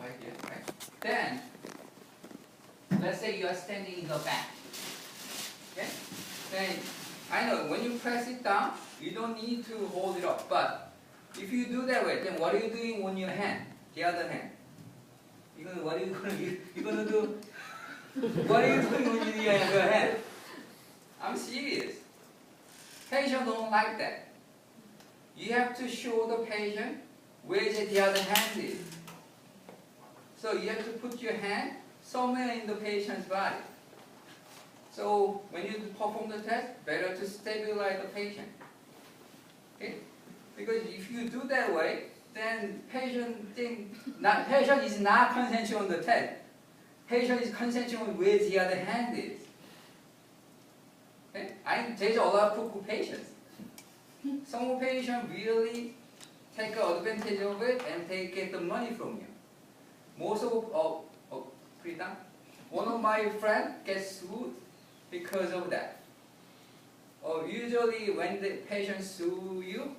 right here, right? Then, let's say you are standing in the back. Okay? Then, I know when you press it down, you don't need to hold it up. But if you do that way, then what are you doing on your hand? The other hand. What are you gonna do? What are you doing with your hand? I'm serious. Patient don't like that. You have to show the patient where the other hand is. So you have to put your hand somewhere in the patient's body. So when you perform the test, better to stabilize the patient. Okay? Because if you do that way, then patient is not concentrating on the test. Patient is concentrating on where the other hand is. Okay? There's a lot of cuckoo patients. Some patients really take advantage of it and they get the money from you. Most of one of my friends gets sued because of that. Usually when the patient sue you,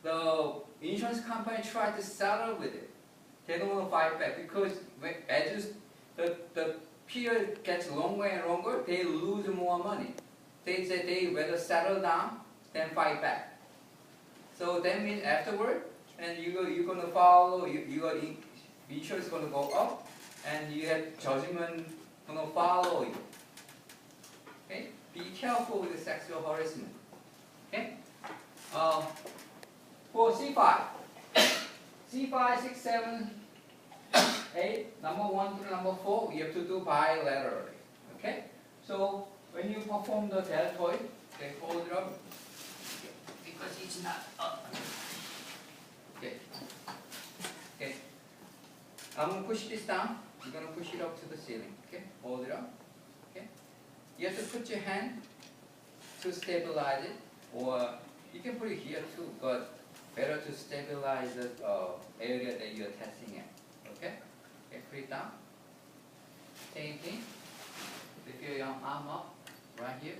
the insurance company tries to settle with it. They don't want to fight back because as the period gets longer and longer, they lose more money. They say they rather settle down than fight back. So that means afterward, and you're going to follow, your insurance is going to go up, and you have judgment going to follow you. Okay? Be careful with the sexual harassment. Okay? For C5, 6, 7, 8, number 1 to number 4, you have to do bilaterally. Okay? So when you perform the deltoid, they hold it up because it's not up. Okay. Okay. I'm going to push this down. You're going to push it up to the ceiling. Okay? Hold it up. Okay? You have to put your hand to stabilize it, or you can put it here too, but better to stabilize the area that you're testing at. Okay? Okay, put it down. Same thing. Lift your arm up right here.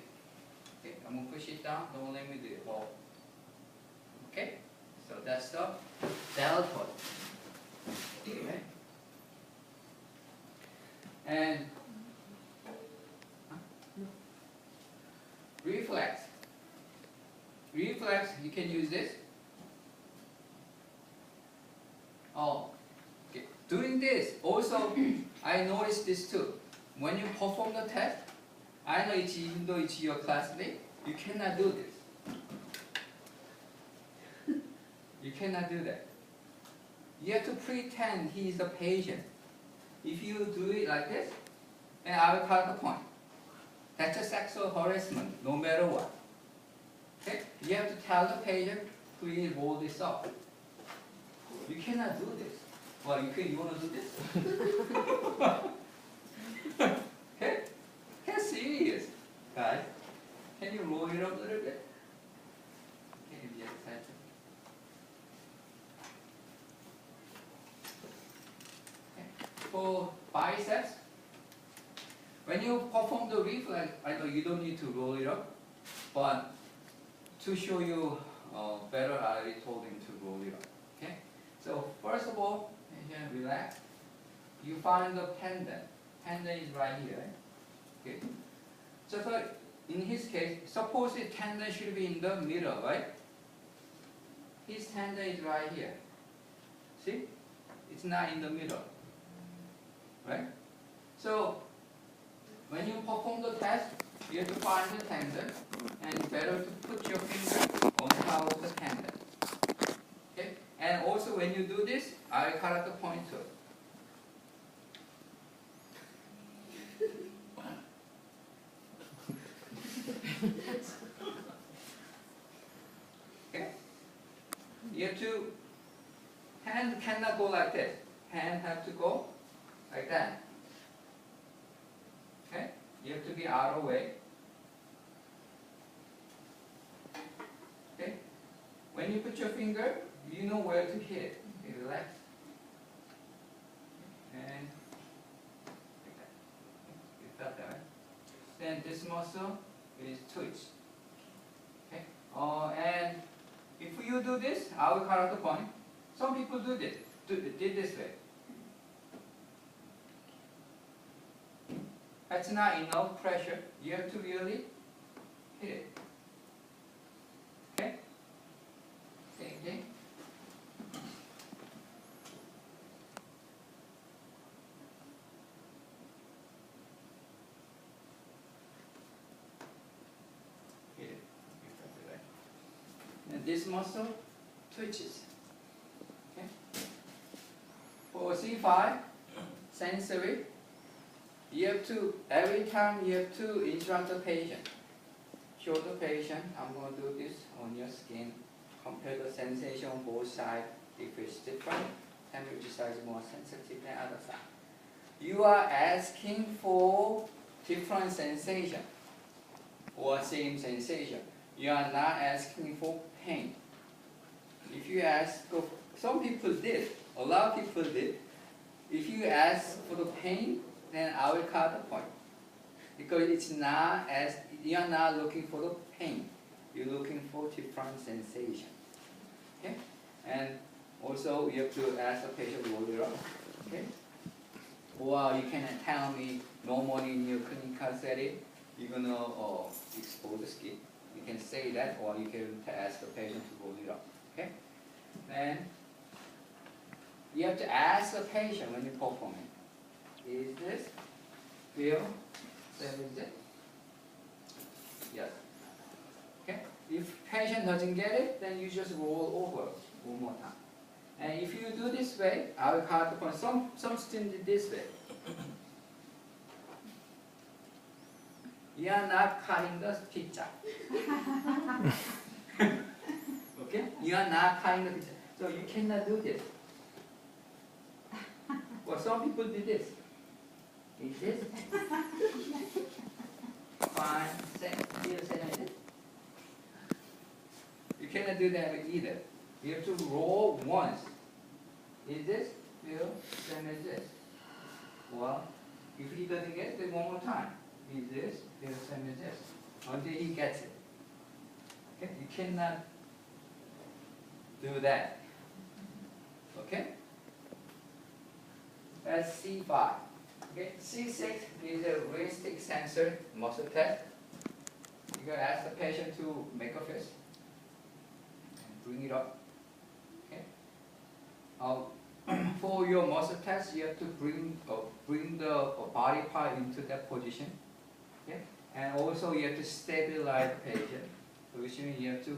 Okay, I'm going to push it down. Don't let me do it. Hold. Okay? So that's the deltoid. Okay? And reflex. Reflex, you can use this. Okay. Doing this, also, I noticed this too. When you perform the test, I know even though it's your classmate, you cannot do this. You cannot do that. You have to pretend he is the patient. If you do it like this, and I will cut the point. That's a sexual harassment, no matter what. Okay? You have to tell the patient, please roll this up. You cannot do this. Well, you want to do this? Okay? Get serious, guys. Can you roll it up a little bit? Can you be excited? For biceps, when you perform the reflex, I know you don't need to roll it up, but to show you better, I already told him to roll it up. Okay? So first of all, relax. You find the tendon. Tendon is right here. Okay? So in his case, suppose his tendon should be in the middle, right? His tendon is right here. See? It's not in the middle. Right? So when you perform the test, you have to find the tendon, and it's better to put your finger on top of the tendon. Okay? And also when you do this, I cut out the point too. Okay? You have to, hand cannot go like this. Hand have to go like that. Okay? You have to be out of the way. Okay? When you put your finger, you know where to hit. Okay, relax. And like that. You felt that, right? Then this muscle is twitch. Okay? And if you do this, I will cut out the point. Some people did this way. that's not enough pressure. You have to really hit it. Okay? Same thing. Hit it. And this muscle twitches. Okay? For C5, sensory, you have to, every time you have to instruct the patient, show the patient, I'm going to do this on your skin, compare the sensation on both sides. If it's different, then which side is more sensitive than other side. You are asking for different sensation or same sensation. You are not asking for pain. If you ask, some people did, a lot of people did. If you ask for the pain, then I will cut the point. Because it's not as, you are not looking for the pain. You're looking for different sensation. Okay? And also you have to ask the patient to roll it up. Okay? Or you can tell me normally in your clinical setting, you're going to expose the skin. You can say that, or you can ask the patient to roll it up. Okay? Then you have to ask the patient when you perform it. Is this feel? Same as it? Yes. Okay? If patient doesn't get it, then you just roll over one more time. And if you do this way, I will cut the point. Some students did this way. You are not cutting the pizza. Okay? You are not cutting the pizza. So you cannot do this. Well, some people did this. Is this? Fine, feel same as this. You cannot do that either. You have to roll once. Is this? Feel same as this. Well, if he doesn't get it, then one more time. Is this? Feel same as this. Until he gets it. Okay? You cannot do that. Okay? That's C5. Okay? C6 is a realistic sensor muscle test. You can ask the patient to make a fist and bring it up. Okay? For your muscle test, you have to bring the body part into that position. Okay? And also you have to stabilize the patient, which means you have to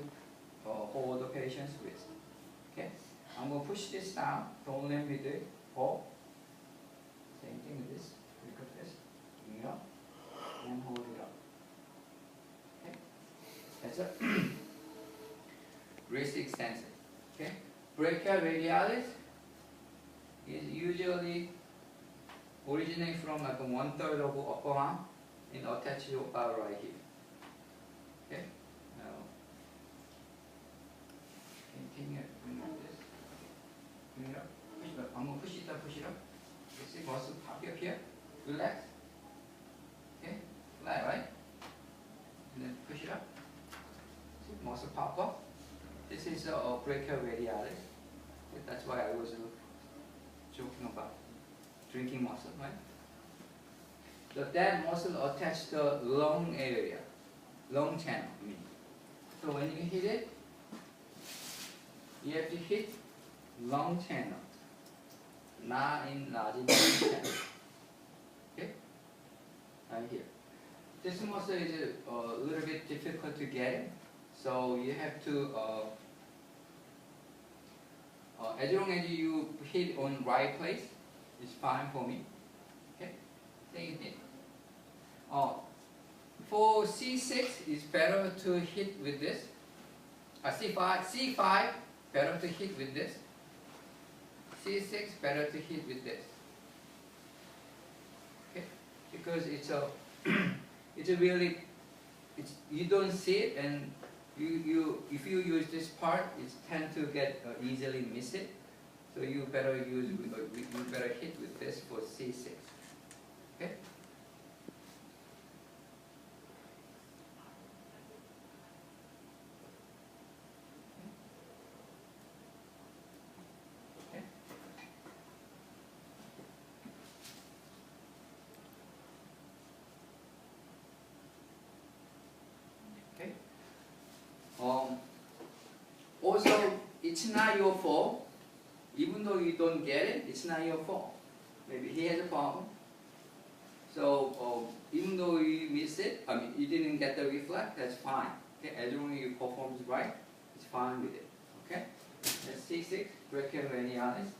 hold the patient's wrist. Okay? I'm going to push this down. Don't let me do it. Hold. Same thing with this. Make a fist. Bring it up. And hold it up. Okay? That's a wrist extensor. Okay? Brachial radialis is usually originating from like 1/3 of the upper arm and attached to about right here. Okay? Now, continue. Bring up this. Bring it up. Push it up. I'm going to push it up, push it up. You see muscle pop up here. Relax. Okay? Flat, right? And then push it up. See muscle pop up. This is a brachial radialis. That's why I was joking about drinking muscle, right? So that muscle attached to the lung area, lung channel, I mean. So when you hit it, you have to hit lung channel, not in large intestine channel. Okay? Right here. This muscle is a little bit difficult to get, so you have to, as long as you hit on right place, it's fine for me. Okay? Same thing. For C6, it's better to hit with this. C5, better to hit with this. C6, better to hit with this. Okay? Because it's a, you don't see it, and if you use this part, it tend to get easily miss it. So you better hit with this for C6. Okay? it's not your fault. Even though you don't get it, it's not your fault. Maybe he has a problem. So even though you miss it, I mean, you didn't get the reflex, that's fine. Okay, as long as you perform right, it's fine with it. Okay, that's C6, brachioradialis.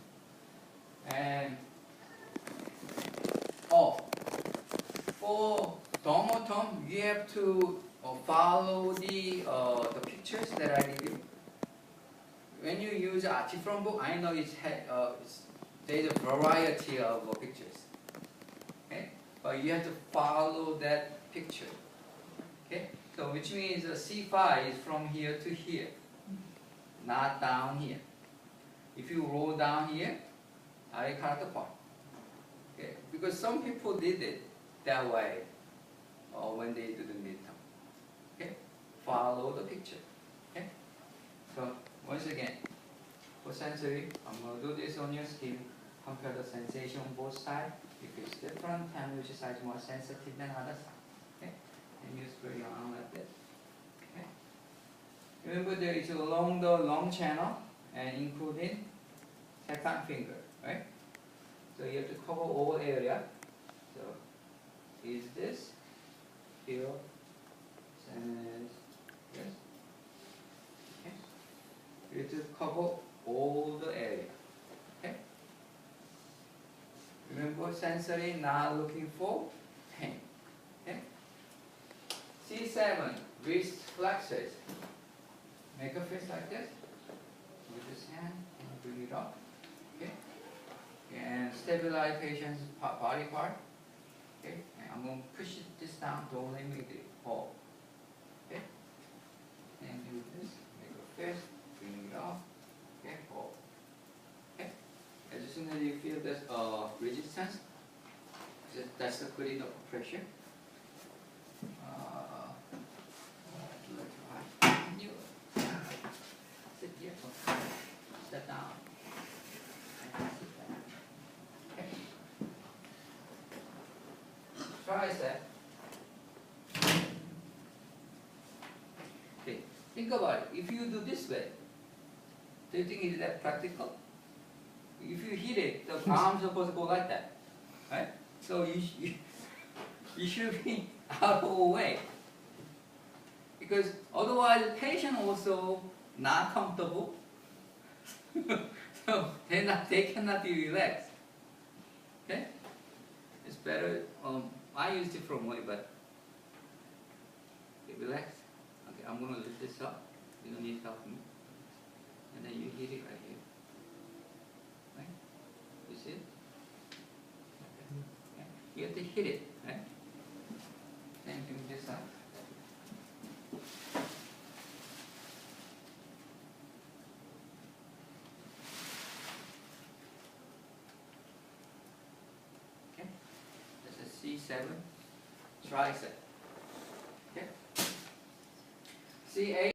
And for normal term, you have to follow the pictures that I give you. When you use articulation book, I know there's a variety of pictures. Okay, but you have to follow that picture. Okay, so which means C5 is from here to here, not down here. If you roll down here, I cut the part. Okay, because some people did it that way when they do the midterm. Okay, follow the picture. Okay, so once again, for sensory, I'm going to do this on your skin, compare the sensation on both sides. If it's different, and which side is more sensitive than other side. Okay, and you spray your arm like this. Okay, remember there is along the long channel and including second finger, right? So you have to cover all area. So is this here, and yes. Okay. You have to cover all the area. Okay. Remember, sensory not looking for pain. Okay. C7, wrist flexors. Make a fist like this. With this hand and bring it up. Okay. And stabilize patient's body part. Okay. And I'm going to push this down. Don't let me do it. Hold. Okay. And do this. Make a fist. Bring it up. Okay. Hold. Okay. As soon as you feel this resistance, that's the good enough pressure. Sit here. Step down. Okay. Tricep. Okay. Think about it. If you do this way, do you think is that practical? If you hit it, the arm's supposed to go like that, right? So you should be out of the way, because otherwise the patient also not comfortable. So they cannot be relaxed. Okay, it's better. I use different way, but okay, relax. Okay, I'm gonna lift this up. You don't need help me, and then you hit it right here. You see it? Okay. You have to hit it, right? Same thing this side. Okay. This is C7 tricep. Okay. C8.